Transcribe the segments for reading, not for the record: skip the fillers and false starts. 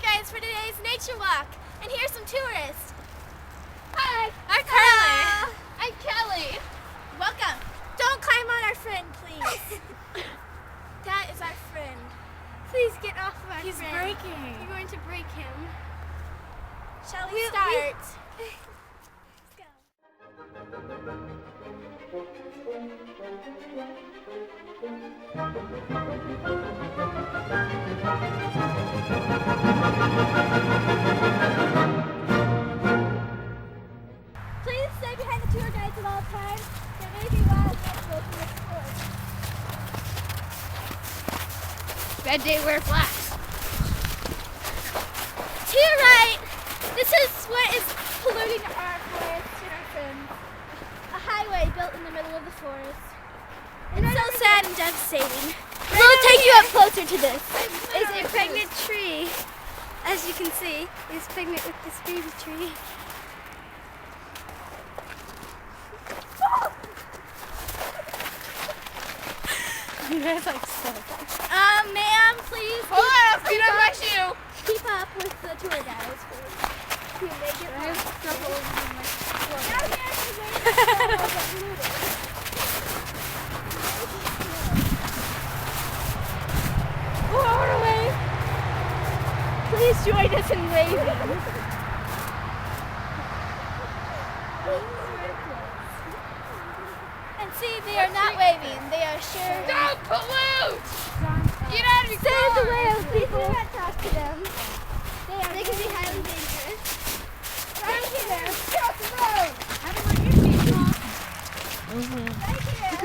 guys for today's nature walk, and here's some tourists. Hi, I'm Kylie. I'm Kelli. Welcome. Don't climb on our friend, please. That is our friend. Please get off of our friend. He's breaking. You're going to break him. Shall we start? Let's go. Please stay behind the tour guides at all times. There may be wild animals in this forest. Bad day, wear flats. To your right, this is what is polluting our forest and our friends. A highway built in the middle of the forest. It's so sad and devastating. We'll take you up closer to this. It's a pregnant tree. As you can see, it's pregnant with this baby tree. You guys like so Ma'am, please. Hold on, I'll feed on my shoe. Keep up with the tour guides, please. You make it I have trouble with my Down here is where the photos are polluted. Oh, I want to wave. Please join us in waving. And see, they are not waving. They are sure. Don't pollute! Get out of your Save the car! whales. Please do not talk to them. They can be highly dangerous. Right here. Get off the road. How do I get these off? Right here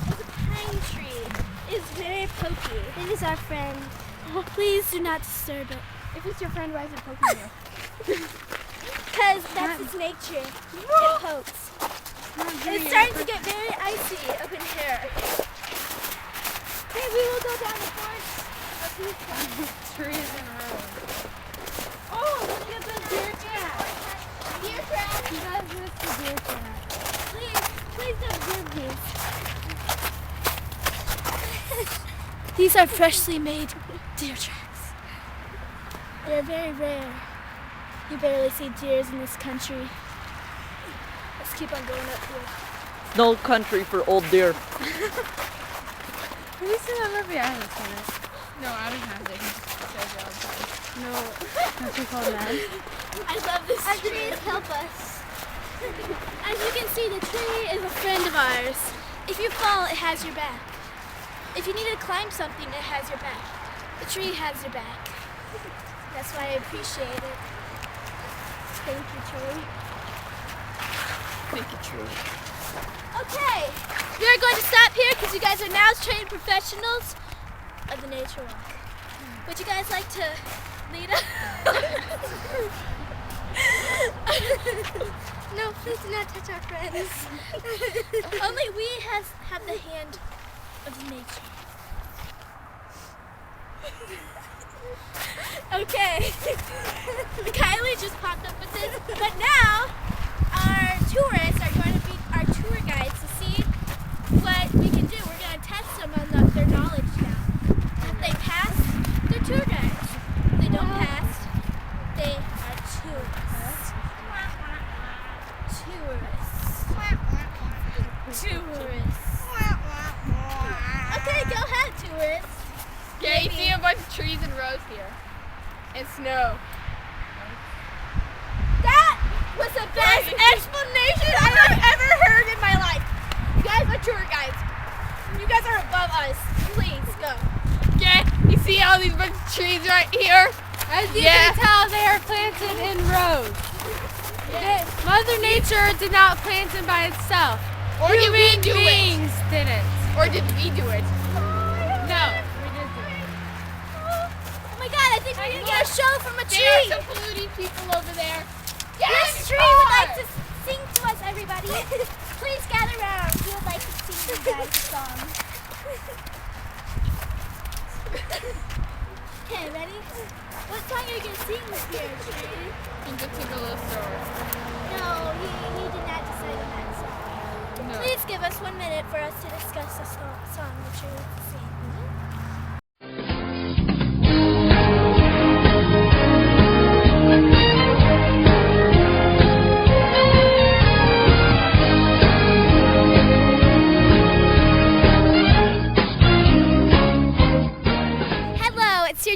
is a pine tree. It's very pokey. It is our friend. Please do not disturb it. If it's your friend, why is it poking you? Because that's its nature. It pokes. It's starting to get very icy up in here. Okay, we will go down the forest. Trees and roads. Oh, look at the deer trap. Deer trap. You guys missed the deer trap. Please don't give these. These are freshly made deer traps. They're very rare. You barely see deers in this country. Let's keep on going up here. No country for old deer. Have you seen that movie? I haven't seen it. No, I don't have it. No, that's what called that. I love this tree. Trees help us. As you can see, the tree is a friend of ours. If you fall, it has your back. If you need to climb something, it has your back. The tree has your back. That's why I appreciate it. Thank you, tree. Thank you, tree. Okay, we are going to stop here because you guys are now trained professionals of the nature walk. Would you guys like to lead us? No, please do not touch our friends. Only we have the hand of nature. Okay. Kylie just popped up with this, but now our tourists are going to be our tour guides to see what we can do. We're going to test them on their knowledge now. If they pass, they're tour guides. If they don't pass, they are tourists. Tourists. Okay, go ahead, tourists. Yeah, you see a bunch of trees and roads here. And snow. That was the best explanation I have ever heard in my life. You guys are tour guides. You guys are above us. Please go. Okay, you see all these bunch of trees right here? As you can tell, they are planted in rows. Mother Nature did not plant them by itself. Or did we Human do beings didn't. it? Or did we do it? No, we didn't. Oh my god, I think we're going to get a show from a There are tree. some polluting people over there. This tree would like to sing to us, everybody. Please gather around. We would like to sing you guys a song. Okay, ready? What song are you going to sing this year, tree? In the Tickle store. No, he did not decide on that song. No. Please give us 1 minute for us to discuss the song that you're going to sing.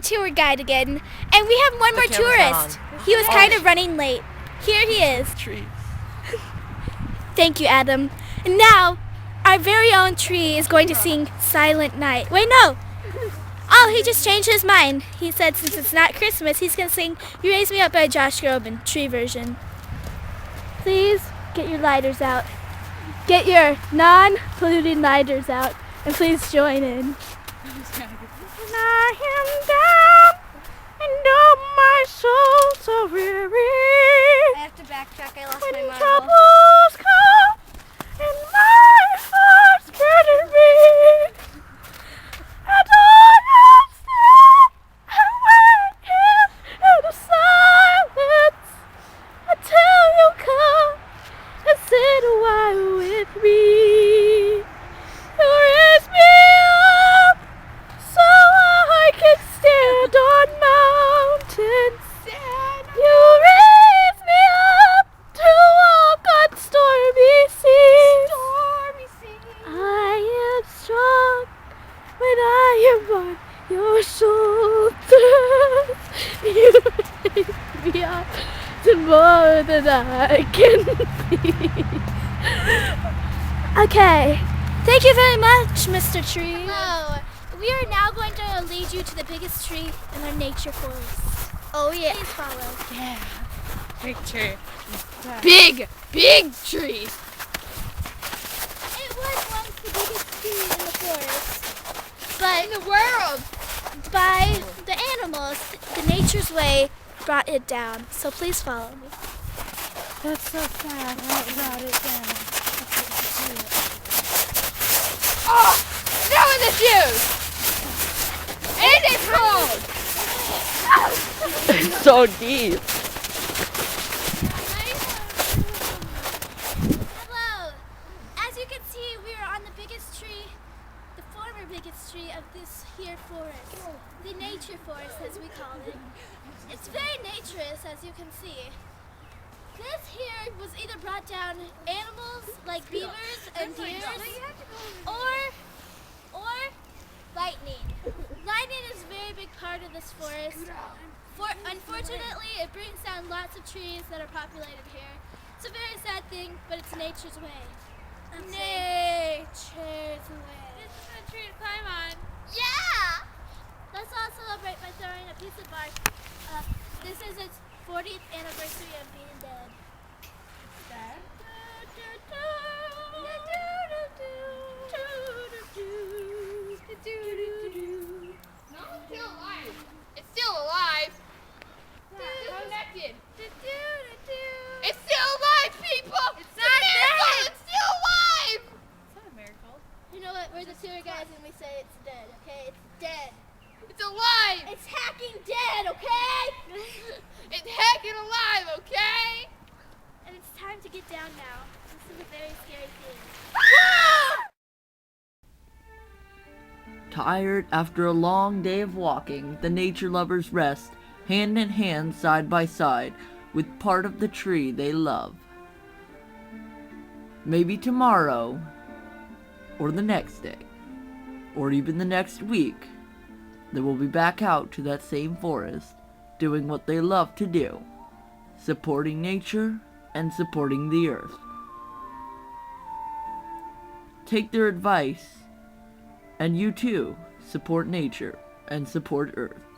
tour guide again, and we have one more tourist. He was kind of running late. Here he is. Trees. Thank you, Adam. And now, our very own tree is going to sing Silent Night. Wait, no! Oh, he just changed his mind. He said since it's not Christmas, he's going to sing You Raise Me Up by Josh Groban, tree version. Please get your lighters out. Get your non-polluting lighters out, and please join in. When I am down and oh my soul so weary. I have to backtrack. I lost my When marble. troubles come and my heart's burning me, and I am still and wait here in the silence until you come and sit a while with me. You raise me up so I can stand on mountains. You raise me up to walk on stormy seas. I am strong when I am on your shoulders. You raise me up to more than I can be. Okay. Thank you very much, Mr. Tree. Hello. We are now going to lead you to the biggest tree in our nature forest. Oh yeah. Please follow. Yeah. Big tree. Big tree. It was once the biggest tree in the forest, but In the world. by the animals, the nature's way brought it down. So please follow me. That's so sad. I brought it down. Oh, snow in the shoes. And it's cold. It's so deep. Hello. As you can see, we are on the biggest tree, the former biggest tree of this here forest, the nature forest as we call it. It's very naturous, as you can see. This here was either brought down animals like beavers and deers, or lightning. Lightning is a very big part of this forest. Unfortunately, it brings down lots of trees that are populated here. It's a very sad thing, but it's nature's way. Nature's way. This is a tree to climb on. Yeah! Let's all celebrate by throwing a piece of bark. This is its 40th anniversary of being dead. No, it's still alive. It's still alive. It's connected. It's still alive, people. It's not dead. It's still alive. It's not a miracle. You know what? We're the tour guys and we say it's dead, okay? It's dead. It's alive. It's hacking dead, okay? It's hacking alive, okay? And it's time to get down now. This is a very scary thing. Tired after a long day of walking, the nature lovers rest, hand in hand, side by side, with part of the tree they love. Maybe tomorrow, or the next day, or even the next week, they will be back out to that same forest, doing what they love to do, supporting nature and supporting the earth. Take their advice, and you too support nature and support Earth.